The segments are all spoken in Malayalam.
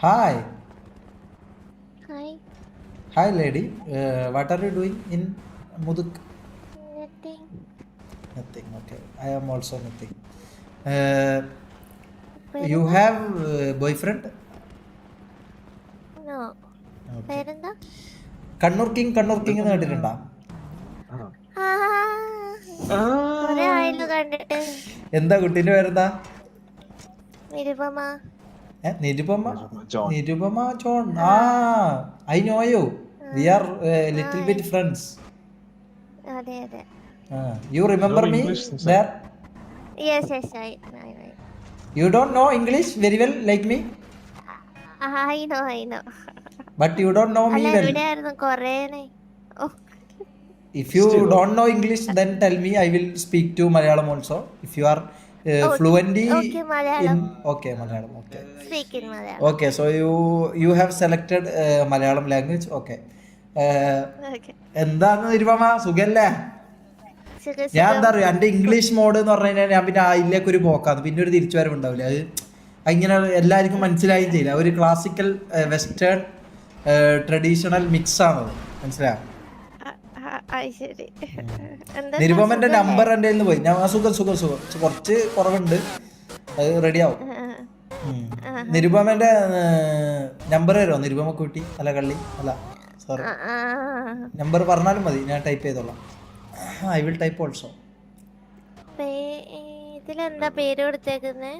Hi, Hi, hi, lady. What are you doing in Muduk? nothing. Nothing. Okay, I am also nothing. Uh, you Perenda? have boyfriend? No. Okay. Perenda? Kannur King എന്ന് കേട്ടിട്ടുണ്ടോ? കൊറേ ആയല്ലോ കണ്ടിട്ട്. എന്താ കുട്ടീൻ്റെ പേരെന്താ? നിരുപമ. നിരുപമ. John. നിരുപമ ജോൺ. ആ, I know you. We ആ, are ആ, little bit friends. അതെ അതെ. You remember No me English inside. there? Yes, yes, I. You don't know English very well like me, I know. but you don't know me അല്ല well. എവിടെയായിരുന്നു കൊറേനെ. ഓ, If you Still. don't know English, then tell me. I will speak to Malayalam also. If you are fluently okay in Malayalam. okay Malayalam, okay, speak in Malayalam. okay. So you have selected Malayalam language, okay. Okay. എന്താണ് നിരുപമ സുഖല്ലേ? ഞാൻ എന്താ പറയുക, എൻ്റെ ഇംഗ്ലീഷ് മോഡ് എന്ന് പറഞ്ഞു കഴിഞ്ഞാൽ ഞാൻ പിന്നെ അതിലേക്ക് ഒരു പോക്കാണ്, പിന്നെ ഒരു തിരിച്ചു വരവുണ്ടാവില്ല. അത് ഇങ്ങനെ എല്ലാവർക്കും മനസ്സിലായും ചെയ്യില്ല. ഒരു ക്ലാസിക്കൽ വെസ്റ്റേൺ ട്രഡീഷണൽ മിക്സ് ആണത്, മനസ്സിലായോ? ശരി. എന്താ നിരുപമന്റെ നമ്പർ എൻ്റെ കയ്യിൽ നിന്ന് പോയി. ഞാൻ സുഖം കുറച്ച് കുറവുണ്ട്, അത് റെഡിയാവും. നിരുപമന്റെ നമ്പർ തരുമോ? നിരുപമ കുട്ടി അല്ല കള്ളി അല്ല സോറി, നമ്പർ പറഞ്ഞാലും മതി, ഞാൻ ടൈപ്പ് ചെയ്തോളാം. I will type also. ഇതിലെന്താ പേര് കൊടുത്തേക്കുന്നേ?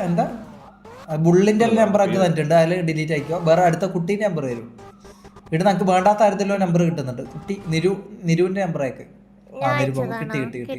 എന്താ ബുള്ളിൻ്റെ നമ്പർ ആക്കി തന്നിട്ടുണ്ട്, അതിൽ ഡിലീറ്റ് ആയിക്കോ. വേറെ അടുത്ത കുട്ടീൻ്റെ നമ്പർ വരും. ഇവിടെ നമുക്ക് വേണ്ടാത്ത കാര്യത്തിലോ നമ്പർ കിട്ടുന്നുണ്ട്. കുട്ടി നിരുവിൻ്റെ നമ്പർ അയക്ക്. നിരുപമ കിട്ടി.